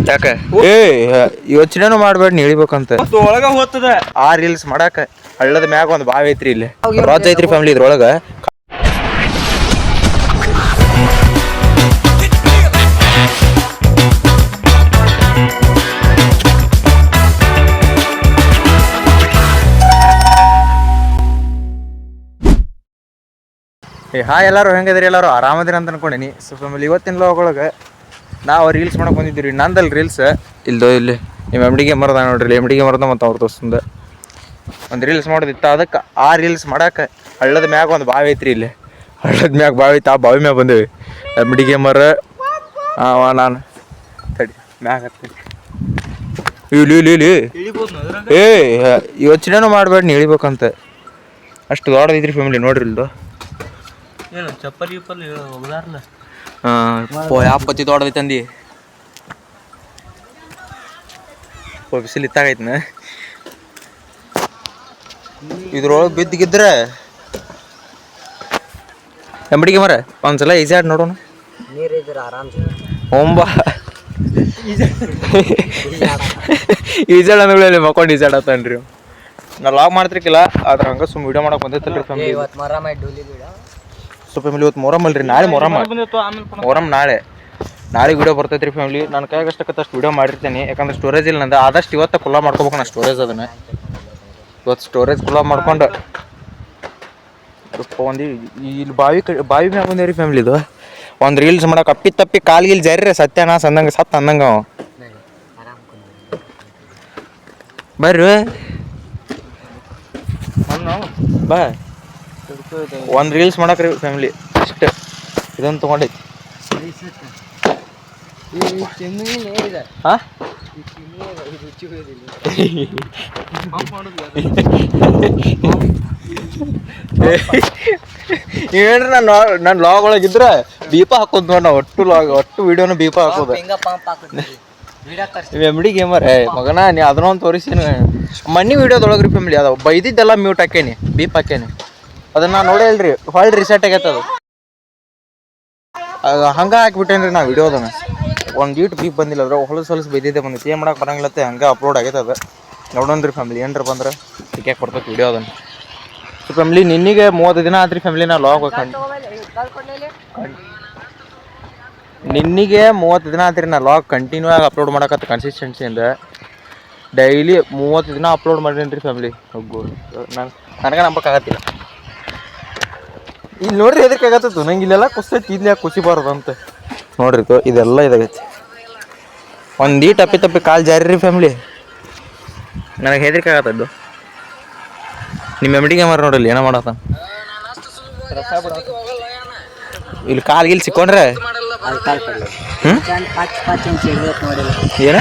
ಯಾಕೆ ಯೋಚನೆನೂ ಮಾಡ್ಬೇಡ ನೀ ಇಳಿಬೇಕಂತ ಒಳಗ ಹೋಗ್ತದ ಆ ರೀಲ್ಸ್ ಮಾಡಾಕ ಹಳ್ಳದ ಮ್ಯಾಗ ಒಂದು ಬಾವಿ ಐತ್ರಿ ಇಲ್ಲಿ ರಾಜ್ ಐತ್ರಿ ಫ್ಯಾಮಿಲಿ ಇದ್ರೊಳಗ ಹಾಯ್ ಎಲ್ಲರೂ ಹೆಂಗದ್ರಿ ಎಲ್ಲರೂ ಆರಾಮದಿರಿ ಅಂತ ಅನ್ಕೊಂಡೀನಿ. ಸೊ ಫ್ಯಾಮಿಲಿ ಇವತ್ತಿನ ಲಾಗೊಳಗೆ ನಾವು ರೀಲ್ಸ್ ಮಾಡಕ್ಕೆ ಬಂದಿದ್ದೀವಿ. ನಂದಲ್ಲಿ ರೀಲ್ಸ್ ಇಲ್ದೋ ಇಲ್ಲಿ ನಿಮ್ಮ ಎಮ್ಡಿಗೆ ಮರದ ನೋಡ್ರಿ, ಎಮ್ಡಿಗೆ ಮರದ ಮತ್ತು ಅವ್ರ ದೋಸ್ತಂದ ಒಂದು ರೀಲ್ಸ್ ಮಾಡೋದಿತ್ತು. ಅದಕ್ಕೆ ಆ ರೀಲ್ಸ್ ಮಾಡಕ್ಕೆ ಹಳ್ಳದ ಮ್ಯಾಗ ಒಂದು ಬಾವಿ ಐತ್ರಿ ಇಲ್ಲಿ ಹಳ್ಳದ ಮ್ಯಾಗ ಬಾವಿ ಐತೆ. ಆ ಬಾವಿ ಮ್ಯಾಗ ಬಂದೇವಿ. ಎಮ್ಡಿಗೆ ಮರ ನಾನು ತಡಿ ಮ್ಯಾಗ ಹತ್ತೀನಿ. ಇಲ್ಲಿ ಯೋಚನೆನೂ ಮಾಡ್ಬೇಡ ನೀ ಇಳಿಬೇಕಂತ ಅಷ್ಟು ದೊಡ್ಡದೈತ್ರಿ ಫ್ಯಾಮಿಲಿ ನೋಡ್ರಿ ಇಲ್ದು. ಚಪ್ಪಲಿ ಹೋಗ್ದಾರಲ್ಲ ಯಾಪತ್ತಿ ದೊಡ್ಡದೈತೆ ಅಂದಿ ಬಿಸಿಲು ಇತ್ತಾಗೈತನ ಇದ್ರೊಳಗೆ ಬಿದ್ದಿಗಿದ್ರೆ ಎಂಬಡಿಗೆ ಮರ ಒಂದ್ಸಲ ಈಜಾಡ್ ನೋಡೋಣ. ಒಂಬ ಈಜಾಡ ಅಂದ್ರಲ್ಲಿ ಮಕ್ಕೊಂಡು ಈಜಾಡತ್ತನ್ರಿ. ನಾ ಲಾಗ್ ಮಾಡ್ತಿರ್ಕಿಲ್ಲ ಆದ್ರೆ ಹಂಗ ಸುಮ್ ವಿಡಿಯೋ ಮಾಡಕ್ ಬಂದೈತಲ್ರಿ ಫ್ಯಾಮಿಲಿ. ಸೊ ಫ್ಯಾಮಿಲಿ ಇವತ್ತು ಮೊರಮ್ ಅಲ್ರಿ, ನಾಳೆ ಮೊರಮ್ ನಾಳೆ ವಿಡಿಯೋ ಬರ್ತೈತ್ರಿ ಫ್ಯಾಮಿಲಿ. ನಾನು ಕೈಗಷ್ಟಕ್ಕಷ್ಟು ವಿಡಿಯೋ ಮಾಡಿರ್ತೇನೆ ಯಾಕಂದ್ರೆ ಸ್ಟೋರೇಜ್ ಇಲ್ಲ ನಂದು. ಆದಷ್ಟು ಇವತ್ತು ಕುಲ್ಲ ಮಾಡ್ಕೋಬೇಕು ನಾ ಸ್ಟೋರೇಜ್. ಅದನ್ನ ಇವತ್ತು ಸ್ಟೋರೇಜ್ ಕುಲ್ಲ ಮಾಡ್ಕೊಂಡು ಒಂದು ಇಲ್ಲಿ ಬಾವಿ ಮ್ಯಾಗ ಬಂದೇವ್ರಿ ಫ್ಯಾಮಿಲಿ. ಇದು ಒಂದು ರೀಲ್ಸ್ ಮಾಡಕ್ಕೆ ಅಪ್ಪಿ ತಪ್ಪಿ ಕಾಲ್ಗಿಲ್ ಜರ್ರಿ ಸತ್ಯನಾ ಸಂದಂಗೆ ಸತ್ ಅಂದಂಗ ಅವ ಬರ್ರಿ ಬಾ ಒಂದು ರೀಲ್ಸ್ ಮಾಡಕ್ರಿ ಫ್ಯಾಮಿಲಿ. ಅಷ್ಟೇ ಇದನ್ನು ತೊಗೊಂಡೈತಿ. ಹಾಂ ಹೇಳ್ರಿ ನನ್ನ ಲಾಗ್ ಒಳಗಿದ್ರೆ ದೀಪ ಹಾಕೋದು ನೋಡಿ ನಾವು ಒಟ್ಟು ವಿಡಿಯೋನು ದೀಪ ಹಾಕೋದು. ಎಮ್ಡಿ ಗೇಮರ್ ಮಗನ ನೀ ಅದನ್ನೊಂದು ತೋರಿಸೀನಿ ಮಣ್ಣಿ ವಿಡಿಯೋದೊಳಗ್ರಿ ಫ್ಯಾಮಿಲಿ. ಅದಾವ ಬೈದಿದ್ದೆಲ್ಲ ಮ್ಯೂಟ್ ಹಾಕೇನಿ, ಬೀಪ್ ಹಾಕೇನಿ. ಅದನ್ನ ನೋಡೇ ಇಲ್ರಿ ಹೊಳ್ಳಿ ರಿಸೆಟ್ ಆಗೈತೆ. ಅದು ಹಂಗೆ ಹಾಕ್ಬಿಟ್ಟೇನ್ರಿ ನಾ ವಿಡಿಯೋದನ್ನ. ಒಂದು ಈಟ್ ಬೀಪ್ ಬಂದಿಲ್ಲ ಅದ್ರ ಹೊಲಸು ಬೈದಿದ್ದೆ ಬಂದೈತಿ. ಏನು ಮಾಡಕ್ಕೆ ಬರಂಗಿಲ್ಲತ್ತೆ ಹಂಗೆ ಅಪ್ಲೋಡ್ ಆಗೈತೆ. ಅದು ನೋಡೋಣ್ರಿ ಫ್ಯಾಮಿಲಿ ಏನ್ರ ಬಂದ್ರೆ ಟಿಕ್ಯಾಕ್ ಬರ್ತೈತಿ ವಿಡಿಯೋ ಅದನ್ನು. ಸೊ ಫ್ಯಾಮಿಲಿ ನಿನ್ನಿಗೆ 30 ದಿನ ಆದ್ರಿ ಫ್ಯಾಮಿಲಿ ನಾ ಲಾಗ್ ನಿನ್ನಿಗೆ 30 ದಿನ ಆತ್ರಿ ನಾ ಲಾಗ್ ಕಂಟಿನ್ಯೂ ಆಗಿ ಅಪ್ಲೋಡ್ ಮಾಡಕತ್ತ ಕನ್ಸಿಸ್ಟೆನ್ಸಿಯಿಂದ. ಡೈಲಿ 30 ದಿನ ಅಪ್ಲೋಡ್ ಮಾಡೀನಿ ಫ್ಯಾಮಿಲಿ. ನನಗೆ ನಂಬಕ್ಕಾಗತ್ತಿಲ್ಲ. ಇಲ್ಲಿ ನೋಡ್ರಿ ಎದಕ್ಕೆ ಆಗತ್ತದು ನಂಗೆ ಇಲ್ಲೆಲ್ಲ ಕುಸ್ತೈತಿ. ಇಲ್ಲಿ ಯಾಕೆ ಖುಷಿ ಬರೋದಂತ ನೋಡ್ರಿ ಇದೆಲ್ಲ ಇದಾಗೈತಿ. ಒಂದು ಈ ತಪ್ಪಿ ಕಾಲು ಜಾರಿ ಫ್ಯಾಮಿಲಿ. ನನಗೆ ಹೆದರಿಕೆ ಆಗತ್ತದ್ದು. ನಿಮ್ಮ ಎಮ್ಡಿಗೆ ಮಾರ ನೋಡ್ರಿ ಏನೋ ಮಾಡತ್ತ ಇಲ್ಲಿ ಕಾಲ್ಗಿಲ್ ಸಿಕ್ಕೊಂಡ್ರೆ ಏನ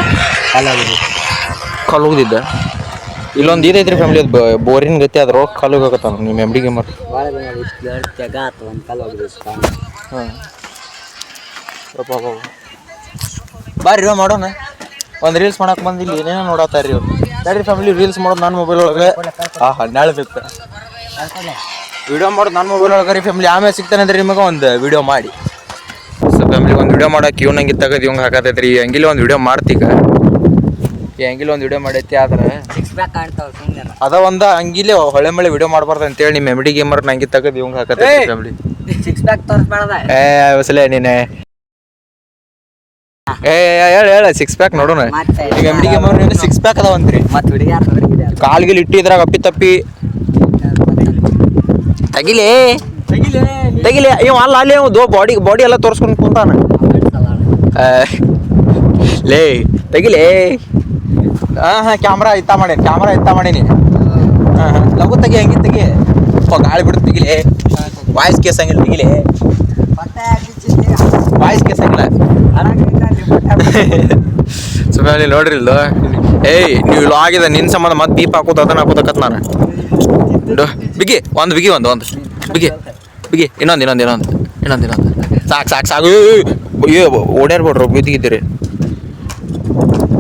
ಕಲ್ಲು ಹೋಗಿದ್ದ. ಇಲ್ಲೊಂದು ಇದೈತ್ರಿ ಫ್ಯಾಮಿಲಿ ಅದು ಬೋರಿನ ಗತಿ ಅದ್ರ ಕಲ್ಲು ಹೋಗತ್ತ ನಿಮ್ಮ ಎಮ್ಡಿಗೆ ಮಾರ. ಬಾರಿ ಮಾಡೋಣ ಒಂದು ರೀಲ್ಸ್ ಮಾಡಕ್ಕೆ ಬಂದಿಲ್ಲ ಏನೇನೋ ನೋಡತ್ತಾರ್ರಿ ಅವ್ರು. ಯಾರಿ ಫ್ಯಾಮಿಲಿ ರೀಲ್ಸ್ ಮಾಡೋದು ನನ್ನ ಮೊಬೈಲ್ ಒಳಗೆ ನಾಳೆ ಬೇಕು ವಿಡಿಯೋ ಮಾಡೋದು ನನ್ನ ಮೊಬೈಲ್ ಒಳಗೆ ರೀ ಫ್ಯಾಮಿಲಿ. ಆಮೇಲೆ ಸಿಗ್ತಾನೆ ಅಂದ್ರೆ ನಿಮಗೆ ಒಂದು ವಿಡಿಯೋ ಮಾಡಿ. ಸೊ ಫ್ಯಾಮಿಲಿ ಒಂದು ವಿಡಿಯೋ ಮಾಡಕ್ಕೆ ಇವ್ನಂಗೆ ತೆಗೆದು ಇವಂಗೆ ಹಾಕತೈತ್ರಿ. ಈ ಅಂಗಿಲಿ ಒಂದು ವಿಡಿಯೋ ಮಾಡ್ತೀಗ ಈ ಅಂಗಿಲಿ ಒಂದು ವಿಡಿಯೋ ಮಾಡೈತಿ. ಆದ್ರೆ ಅದ ಒಂದು ಅಂಗಿಲಿ ಹೊಳೆ ಮಳೆ ವಿಡಿಯೋ ಮಾಡಬಾರ್ದು ಅಂತೇಳಿ ನಿಮ್ಮ ಎಮ್ಡಿ ಗೇಮರ್ ನಂಗೆ ತೆಗೆದು ಇವಂಗೆ ಹಾಕತೈತಿ ಫ್ಯಾಮಿಲಿ. ಸಲ ನೀನೆ ಹೇಳ 6 ಪ್ಯಾಕ್ ನೋಡೋಣ. ಈಗ ಎಮ್ಡಿ ಗೇಮರ್ 6 ಪ್ಯಾಕ್ ಅದಾವಂತ್ರಿ. ಕಾಲ್ಗಿಲ್ ಇಟ್ಟು ಇದ್ರಾಗ ಅಪ್ಪಿ ತಪ್ಪಿ ತೆಗಿಲೆ ಇವ್ ಅಲ್ಲ ಅಲ್ಲಿ ಬಾಡಿ ಎಲ್ಲ ತೋರ್ಸ್ಕೊಂಡು ಕುಂತಾನ. ಲೇ ತೆಗಿಲೆ. ಹಾಂ ಕ್ಯಾಮ್ರಾ ಇತ್ತ ಮಾಡೀನಿ. ಲಘು ತೆಗಿ ಹಂಗೆ ತೆಗಿ ಗಾಳಿ ಬಿಡ್ತು ತೆಗಿಲೆ. ವಾಯ್ಸ್ ಕೇಸಂಗಿಲ್ಲ ತೆಗಿಲೆ. ವಾಯ್ಸ್ ಕೇಸಂಗಿಲ್ಲ. ಸೊ ಫ್ಯಾಮಿಲಿ ನೋಡ್ರಿ ಇಲ್ದು ನೀವು ಲಾಗಿದೆ ನಿನ್ನ ಸಂಬಂಧ ಮತ್ತೆ ದೀಪ ಹಾಕೋದು ಅದನ್ನ ಹಾಕೋದಕ್ಕತ್ ನಾನು ಬಿಗಿ ಇನ್ನೊಂದು ಸಾಕು ಓಡ್ಯಾರ್ಬಿಡ್ರು ಬಿದ್ದಿದ್ದೀರಿ.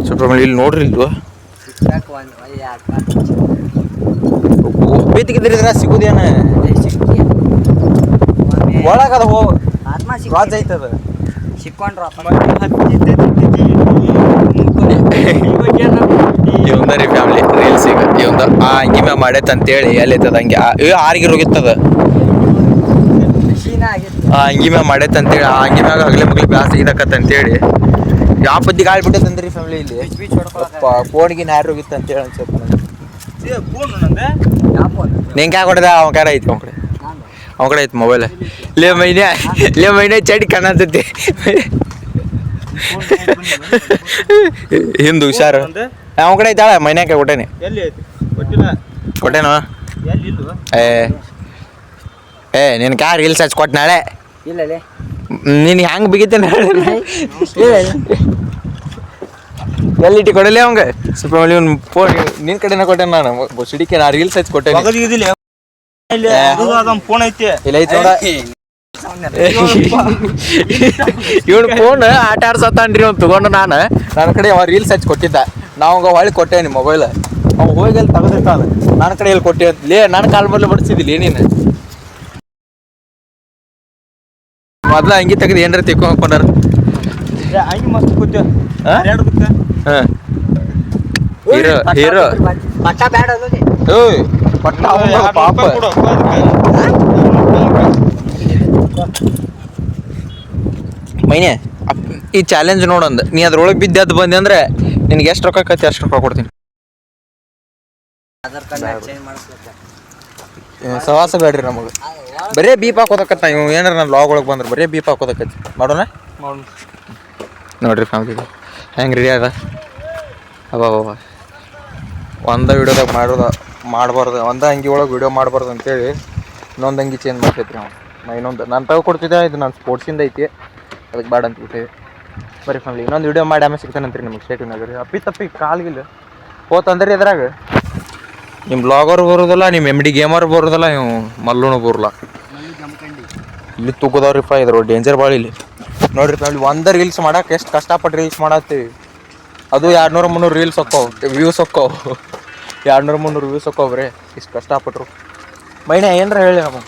ಸೊ ಫ್ಯಾಮಿಲಿ ಇಲ್ಲಿ ನೋಡ್ರಿ ಇಲ್ದು ಬಿದ್ದಿಗಿದ್ರಿ ಇದ್ರ ಸಿಗುದೇನ ಒಳಗದ ರಾಜ್ ಐತದ ಸಿಕ್ಕೊಂಡ್ರ ಇವಂದ ರೀ ಫ್ಯಾಮಿಲಿ ರೀಲ್ಸ್ ಈಗ ಇವಂದ ಆ ಅಂಗಿ ಮ್ಯಾಗ ಮಾಡೈತೆ ಅಂತೇಳಿ ಎಲ್ಲೈತದ ಹಂಗೆ ಆರ್ಗಿರ್ ಹೋಗಿತ್ತದ ಆ ಅಂಗಿ ಮ್ಯಾಗ ಮಾಡೈತೆ ಅಂತೇಳಿ ಆ ಅಂಗಿ ಮ್ಯಾಗ ಹಗಲೆ ಮಗ್ಲಿ ಬ್ಯಾಸ್ ಇದಕ್ಕತ್ತ ಅಂತೇಳಿ ಯಾವ ಪದ್ದಿ ಗಾಳಿ ಬಿಟ್ಟೈತಂದ್ರಿ ಫ್ಯಾಮಿಲಿ ಇಲ್ಲಿ ಫೋನ್ಗೆ ಯಾರು ಹೋಗಿತ್ತು ಅಂತೇಳಿ ಅನ್ಸುತ್ತೆ ನಿಂಗೆ ಯಾಕೆ ಹೊಡೆದ ಅವನ ಕಡೆ ಐತಿ ಅವನ ಕಡೆ ಐತಿ ಮೊಬೈಲ್ ಲೇ ಮೈನೆ ಚಡಿ ಕಾಣತೈತಿ ಹಿಂದು ಹುಷಾರು ಅವನ ಕಡೆ ಐತಾಳ ಮೈನ್ಯಾಕೆ ಕೊಟ್ಟೇನಿ ಕೊಟ್ಟೇನು ಏ ನಿನ್ ಕ್ಯಾ ರೀಲ್ಸ್ ಹಚ್ಚಿ ಕೊಟ್ಟು ನಾಳೆ ನೀನು ಹೆಂಗೆ ಬಿಗಿತೇನೆ ಎಲ್ಲಿಟ್ಟು ಕೊಡಲಿ ಅವಂಗ ಸ್ವಲ್ಪ ಇವ್ನು ಫೋನ್ ನಿನ್ನ ಕಡೆನ ಕೊಟ್ಟೇನೆ ನಾನು ಸಿಡಿಕೆ ನಾ ರೀಲ್ಸ್ ಹಚ್ಚಿ ಕೊಟ್ಟೇನೆ ಫೋನ್ ಐತಿ ಇಲ್ಲ ಐತಿ ನೋಡ ಇವನು ಫೋನ್ ಆಟ ಆಡ್ಸತ್ತಾನ್ರಿ ಅವ್ನು ತಗೊಂಡು ನನ್ನ ಕಡೆ ಅವ ರೀಲ್ಸ್ ಹಚ್ಚಿ ಕೊಟ್ಟಿದ್ದ ನಾವು ಹೊಳ್ಳಿ ಕೊಟ್ಟೇನಿ ಮೊಬೈಲ್ ಅವ್ ಹೋಗಿ ಅಲ್ಲಿ ತೆಗೆದಿರ್ತಾನ ನನ್ನ ಕಡೆ ಎಲ್ಲಿ ಕೊಟ್ಟೆ ಲೇ ನನ್ನ ಕಾಲ್ ಮೊದಲು ಬಡಿಸಿದಿಲ್ಲ ನೀನು ಮೊದ್ಲ ಅಂಗಿ ತೆಗೆದು ಏನ್ರ ತಿಕ್ಕೊ ಹಾಕೊಂಡಾರ ಅಂಗಿ ಮಸ್ತ್ ಕೂತ ಹಾಂ ಹೀರೋ ಹೀರೋ ಓಯ್ ಪಟ್ಟ ಪಾಪ ಮೈನೆ ಈ ಚಾಲೆಂಜ್ ನೋಡೊಂದು ನೀ ಅದ್ರೊಳಗೆ ಬಿದ್ದು ಬಂದೆ ಅಂದ್ರೆ ನಿನಗೆ ಎಷ್ಟು ರೊಕ್ಕ ಆಕತಿ ಅಷ್ಟು ರೊಕ್ಕ ಕೊಡ್ತೀನಿ ಸವಾಸ ಬೇಡ್ರಿ ನಮಗೆ ಬರೇ ಬೀಪ್ ಹಾಕೋದಕ್ಕತ್ತ ಇವ್ ಏನಾರ ನಾನು ಲಾಗ್ ಒಳಗೆ ಬಂದ್ರೆ ಬರೇ ಬೀಪ್ ಹಾಕೋದಕ್ಕತಿ ಮಾಡೋಣ ನೋಡ್ರಿ ಫ್ಯಾಮಿಲಿ ಹೆಂಗೆ ರೆಡಿ ಅದ ಅವ ಒಂದ ವಿಡಿಯೋದಾಗ ಮಾಡಬಾರ್ದು ಒಂದ ಅಂಗಿ ಒಳಗೆ ವಿಡಿಯೋ ಮಾಡಬಾರ್ದು ಅಂತೇಳಿ ಇನ್ನೊಂದು ಅಂಗಿ ಚೇಂಜ್ ಮಾಡ್ತೈತ್ರಿ ನಾವು ಇನ್ನೊಂದು ನಾನು ತಗೊಡ್ತಿದ್ದೆ ಇದು ನಾನು ಸ್ಪೋರ್ಟ್ಸಿಂದ ಐತಿ ಅದಕ್ಕೆ ಬ್ಯಾಡ ಅಂತಬಿಟ್ಟೆ ಬರೀ ಫ್ಯಾಮಿಲಿ ಇನ್ನೊಂದು ವಿಡಿಯೋ ಮಾಡಿ ಆಮೇಲೆ ಸಿಗ್ತಾನಂತ್ರಿ ನಿಮಗೆ ಸ್ಟೇಟಿನಾಗ ರೀ ತಪ್ಪಿ ಕಾಲ್ಗಿಲ್ಲ ಹೋತಂದ್ರಿ ಅದ್ರಾಗ ನಿಮ್ಮ ಬ್ಲಾಗರ್ ಬರೋದಲ್ಲ ನಿಮ್ಮ ಎಮ್ ಡಿ ಗೇಮರ್ ಬರೋದಲ್ಲ ನೀವು ಮಲ್ಲೂನು ಬರೋಲ್ಲ ಇಲ್ಲಿ ತೂಕದವ್ರಿಪ್ಪ ಇದ್ರು ಡೇಂಜರ್ ಭಾಳ ಇಲ್ಲಿ ನೋಡ್ರಿ ಫ್ಯಾಮಿಲಿ ಒಂದ ರೀಲ್ಸ್ ಮಾಡಕ್ಕೆ ಎಷ್ಟು ಕಷ್ಟಪಟ್ಟು ರೀಲ್ಸ್ ಮಾಡತ್ತೀವಿ ಅದು 200-300 ರೀಲ್ಸ್ ಹೊಕ್ಕವು ವ್ಯೂಸ್ ಹೊಕ್ಕವು 200-300 ವ್ಯೂಸ್ ಹೊಕ್ಕವು ಬರೀ ಇಷ್ಟು ಕಷ್ಟಪಟ್ಟರು ಮೈನ ಏನ್ರ ಹೇಳಿ ನಮ್ಮ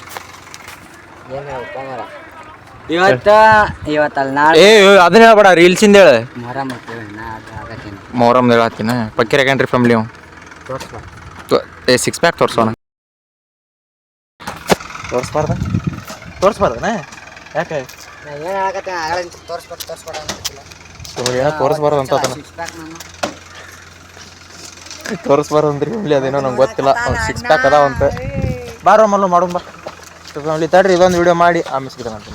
ಏ ಅದನ್ನ ಹೇಳ್ಬೇಡ ರೀಲ್ಸಿಂದ ಹೇಳ ಮೊಹರಮ್ ಹೇಳತ್ತೀನ ಪಕ್ಕಿರಾಗೇನ್ರಿ ಫ್ಯಾಮಿಲಿ ಅವ್ ಸಿಕ್ಸ್ ಪ್ಯಾಕ್ ತೋರ್ಸೋಣ ತೋರಿಸ್ಬಾರ್ದನ ಯಾಕೆ ತೋರಿಸ್ಬಾರ್ದು ಅಂತ ತೋರಿಸ್ಬಾರ್ದು ಅಂದ್ರಿ ಫ್ಯಾಮಿಲಿ ಅದೇನೋ ನಂಗೆ ಗೊತ್ತಿಲ್ಲ ಸಿಕ್ಸ್ ಪ್ಯಾಕ್ ಅದಾವ ಅಂತ ಬಾರೋ ಮಲ್ಲು ಮಾಡೋಣ ಬಾ ಫ್ಯಾಮಿಲಿ ತಡ್ರಿ ಇದೊಂದು ವಿಡಿಯೋ ಮಾಡಿ ಆಮೇಲೆ ಸಿಗ್ತಾನಂತ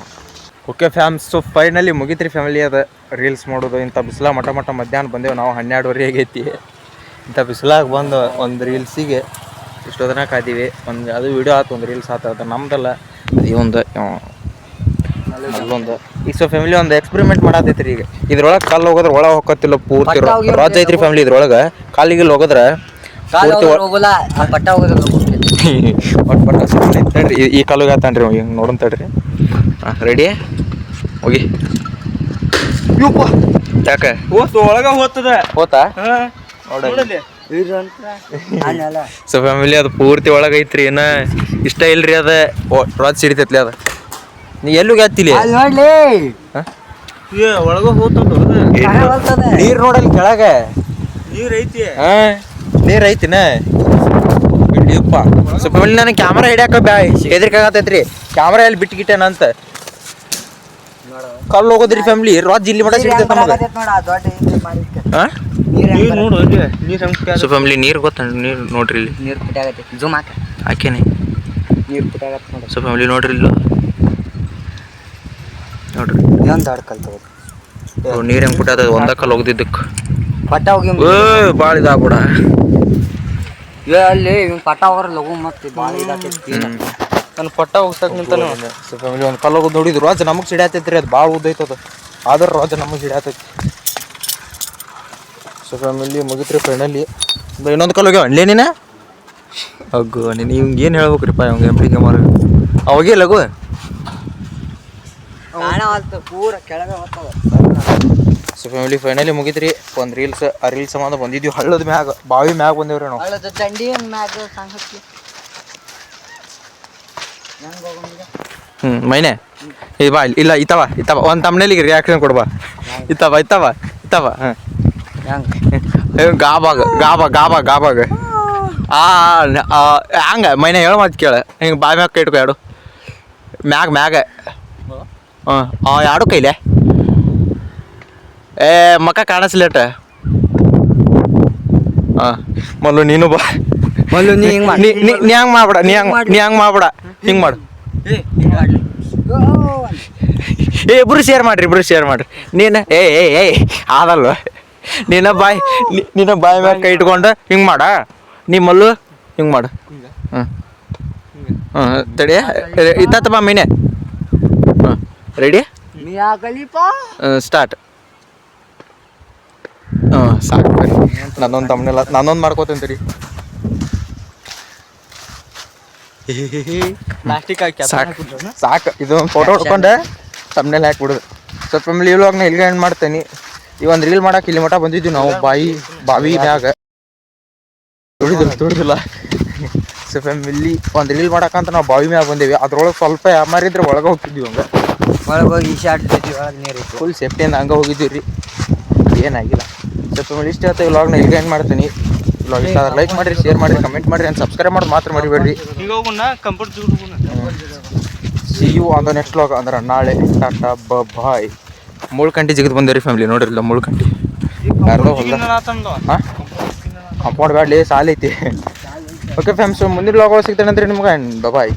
ಓಕೆ ಫ್ಯಾಮ್ಸ್ ಸೊ ಫೈನಲಿ ಮುಗಿತ್ರಿ ಫ್ಯಾಮಿಲಿ ಅದು ರೀಲ್ಸ್ ಮಾಡೋದು ಇಂಥ ಬಿಸಿಲಾಗ ಮಟ್ಟ ಮಧ್ಯಾಹ್ನ ಬಂದೇವು ನಾವು 12:30 ಆಗೈತಿ ಇಂಥ ಬಿಸಿಲಾಗ ಬಂದು ಒಂದು ರೀಲ್ಸಿಗೆ ಇಷ್ಟೊದನ ಕಾದೀವಿ ಒಂದು ಅದು ವಿಡಿಯೋ ಆಯ್ತು ಒಂದು ರೀಲ್ಸ್ ಆತ ಅದು ನಮ್ದಲ್ಲ ಒಂದು ಅಲ್ಲೊಂದು ಈಗ ಸೊ ಫ್ಯಾಮಿಲಿ ಒಂದು ಎಕ್ಸ್ಪೆರಿಮೆಂಟ್ ಮಾಡತೈತ್ರಿ ಈಗ ಇದ್ರೊಳಗೆ ಕಾಲು ಹೋಗೋದ್ರೆ ಒಳಗೆ ಹೋಗತ್ತಿಲ್ಲ ಪೂರ್ತಿ ರಾಜ್ ಐತ್ರಿ ಫ್ಯಾಮಿಲಿ ಇದ್ರೊಳಗೆ ಕಾಲಿಗೆ ಹೋಗೋದ್ರೆ ತಡ್ರಿ ಈ ಕಾಲಿಗೆ ಆತನ್ರಿ ಹಿಂಗೆ ನೋಡೋಣ ತಡ್ರಿ ರೆಡಿ ಹೋಗಿ ಯಾಕೆ ಒಳಗ ಹೋಗ್ತದ ಹೋತಾ ನೋಡಲಿ ಸೊ ಫ್ಯಾಮಿಲಿ ಅದು ಪೂರ್ತಿ ಒಳಗೈತ್ರಿ ಏನ ಇಷ್ಟ ಇಲ್ರಿ ಅದ ರಾಜ್ ಸಿಡಿತೈತ್ಲಿ ಅದ ನೀ ಎಲ್ಲೂ ಹತ್ತಿಲಿ ಒಳಗ ಹೋಗ್ತದ ನೀರ್ ನೋಡಲ್ಲಿ ಕೆಳಗ ನೀರ್ ಐತಿ ನೀರ್ ಐತಿನ ಇಡಿಯಪ್ಪ ಸೊ ಫ್ಯಾಮಿಲಿ ನನಗೆ ಕ್ಯಾಮ್ರಾ ಹಿಡಿಯಾಕ ಹೆದರಿಕಾಗತೈತ್ರಿ ಕ್ಯಾಮ್ರಾ ಎಲ್ಲಿ ಬಿಟ್ಗಿಟ್ಟೇನಂತ ಕಲ್ಲು ಹೋಗೋದ್ರಿ ಫ್ಯಾಮಿಲಿ ರಾಜ್ ಇಲ್ಲಿ ಮಟ ಸಿಗ್ತೈತೆ ನಮಗೆ ಸೊ ಫ್ಯಾಮಿಲಿ ನೀರು ಗೊತ್ತ ನೀರು ನೋಡ್ರಿ ಇಲ್ಲಿ ನೀರು ಪುಟ್ಟಾಗತ್ತೆ ಜೂಮ್ ಹಾಕೇನಿ ನೀರು ಪುಟ್ಟಾಗತ್ತೆ ನೋಡಿ ಸೊ ಫ್ಯಾಮಿಲಿ ನೋಡ್ರಿ ಇಲ್ಲಿ ನೋಡ್ರಿ ಇದೊಂದು ದೊಡ್ಡ ಕಲ್ ತಗೋದು ನೀರು ಹೆಂಗೆ ಪುಟ್ಟ ಒಂದ ಕಲ್ಲು ಹೋಗ್ದಿದ್ದಕ್ಕೆ ಪಟ್ಟ ಹೋಗಿ ಭಾಳ ಇದಾಗ್ಬಿಡ ಅಲ್ಲಿ ಇವ್ನು ಪಟ್ಟ ಹೋಗ್ರ ಲಗು ಮತ್ತೆ ಭಾಳ ಇದಾಗ್ತೈತಿ ನನ್ನ ಪಟ್ಟ ಹೋಗ್ತಕ್ ನಿಂತಾನ ಸೊ ಫ್ಯಾಮಿಲಿ ಒಂದು ಕಲ್ಲು ಹೋಗೋದು ನೋಡಿದ್ರು ರಾಜ್ ನಮಗೆ ಸಿಡಿಯಾತೈತ್ರಿ ಅದು ಭಾಳ ಉದ್ದೈತದ ಆದ್ರೆ ರಾಜ್ ನಮಗೆ ಸಿಡಿಯಾತೈತಿ ಸೊ ಫ್ಯಾಮಿಲಿ ಮುಗಿತ್ರಿ ಫೈನಲಿ ಇನ್ನೊಂದು ಕಲ್ಲು ಹೋಗ್ಯಾವ ಅಣ್ಲೇ ನೀನ ಅಗ್ಗು ನೀನು ಇವಂಗೆ ಏನು ಹೇಳ್ಬೇಕ್ರಿಪ್ಪ ಇವಂಗೆ ಎಮ್ ಡಿ ಗೇಮರ್ ಅವಾಗೇ ಲಗು ಪೂರ ಕೆಳಗೆ ಹೋಗ್ತದ ಸೊ ಫ್ಯಾಮಿಲಿ ಫೈನಲಿ ಮುಗಿತ್ರಿ ಒಂದು ರೀಲ್ಸ್ ಆ ರೀಲ್ಸ್ ಸಂಬಂಧ ಬಂದಿದ್ವಿ ಹಳ್ಳದ ಮ್ಯಾಗ ಬಾವಿ ಮ್ಯಾಗ ಬಂದೇವ್ರಿ ನಾವು ದಂಡಿ ಮ್ಯಾಗ ಸಂಗತಿ ಮೈನೆ ಬಾ ಇಲ್ಲ ಇತ್ತವ ಒಂದು ತಮ್ಮನೇಲಿಗೆ ರಿಯಾಕ್ಷನ್ ಕೊಡ್ಬಾ ಇತ್ತವ ಹಾಂ ಹೆಂಗ್ ಗಾಬಾಗ ಗಾಬಾಗ ಹಂಗ ಮೈನ ಹೇಳ ಮಾತು ಕೇಳ ಹಿಂಗೆ ಬಾಯಿ ಮ್ಯಾಗ ಕೈ ಇಟ್ಕೊ ಎರಡು ಮ್ಯಾಗ ಎರಡು ಕೈಲೆ ಮಕ್ಕ ಕಾಣಿಸ್ಲೇಟ ಮಲ್ಲು ನೀನು ಬಾ ಮಲ್ಲು ನೀ ಹಿಂಗ್ ಮಾಡಿ ನೀ ಹಂಗೆ ಮಾಡ್ಬೇಡ ನೀ ಹಂಗೆ ಮಾಡ್ಬೇಡ ಹಿಂಗೆ ಮಾಡು ಇಬ್ರು ಶೇರ್ ಮಾಡ್ರಿ ನೀನು ಆದಲ್ವ ನಿನ್ನ ಬಾಯಿ ಮ್ಯಾಗ ಕೈ ಇಟ್ಕೊಂಡು ಹಿಂಗೆ ಮಾಡ ನೀ ಮಲ್ಲು ಹಿಂಗೆ ಮಾಡು ತಡಿ ಇತ್ತ ಬಾ ಮೀನೆ ರೆಡಿ ಮಿಯಾ ಖಲೀಫಾ ಸ್ಟಾರ್ಟ್ ಸಾಕು ನನ್ನೊಂದು ತಮ್ಮನೆಲ್ಲ ನಾನೊಂದು ಮಾಡ್ಕೋತೀನಿ ತಡಿ ಪ್ಲಾಸ್ಟಿಕ್ ಹಾಕಿ ಸಾಕು ಇದೊಂದು ಫೋಟೋ ಹೊಡ್ಕೊಂಡೆ ತಮ್ಮನೆಲ್ಲ ಹಾಕ್ಬಿಡೋದು ಸ್ವಲ್ಪ ಫ್ಯಾಮಿಲಿ ಇವಾಗ ಇಲ್ಲಿಗೆ ಏನು ಮಾಡ್ತೇನೆ ಈ ಒಂದು ರೀಲ್ ಮಾಡಕ್ಕೆ ಇಲ್ಲಿ ಮಠ ಬಂದಿದ್ವಿ ನಾವು ಬಾವಿ ಮ್ಯಾಗ ತುಳಿದಿಲ್ಲ ಸೊ ಫ್ಯಾಮಿಲಿ ಒಂದು ರೀಲ್ ಮಾಡಕ್ಕಂತ ನಾವು ಬಾವಿ ಮ್ಯಾಗ ಬಂದೇವಿ ಅದ್ರೊಳಗೆ ಸ್ವಲ್ಪ ಯಾಮಾರಿದ್ರೆ ಒಳಗೆ ಹೋಗ್ತಿದ್ವಿ ಹಂಗೆ ಒಳಗೆ ಹೋಗಿ ಶಾರ್ಟ್ ಒಳಗೆ ನೀರು ಇತ್ತು ಫುಲ್ ಸೇಫ್ಟಿಯಿಂದ ಹಂಗೆ ಹೋಗಿದ್ದೀವಿ ರೀ ಏನಾಗಿಲ್ಲ ಸೊ ಫ್ಯಾಮಿಲಿ ಇಷ್ಟ ಆಯ್ತು ಇವಾಗ ನಾ ಇಲ್ಲಿಗೆ ಏನು ಮಾಡ್ತೀನಿ ಇವಾಗ ಇಷ್ಟ ಆದ್ರೆ ಲೈಕ್ ಮಾಡಿರಿ ಶೇರ್ ಮಾಡಿರಿ ಕಮೆಂಟ್ ಮಾಡಿರಿ ಅಂತ ಸಬ್ಸ್ಕ್ರೈಬ್ ಮಾಡೋದು ಮಾತ್ರ ಮರಿಬೇಡ್ರಿ ಈಗ ಹೋಗೋಣ computer see you on the next vlog ಅಂದ್ರೆ ನಾಳೆ ಟಾಟಾ ಬಾಯ್ ಮುಳ್ಕಂಟಿ ಜಿಗಿದು ಬಂದೇರಿ ಫ್ಯಾಮಿಲಿ ನೋಡ್ರಿಲ್ಲ ಮುಳ್ಕಂಟಿ ಯಾರ್ದೋ ಹೊಲ್ದ ಹಾಂ ಕಾಂಪೌಂಡ್ ಬ್ಯಾಡ್ಲಿ ಸಾಲ ಐತಿ ಓಕೆ ಫ್ಯಾಮ್ಸ್ ಮುಂದಿನ ವ್ಲಾಗ್ ಸಿಗ್ತಾನೆ ಅಂದ್ರೆ ನಿಮ್ಗೆ ಬಾಯ್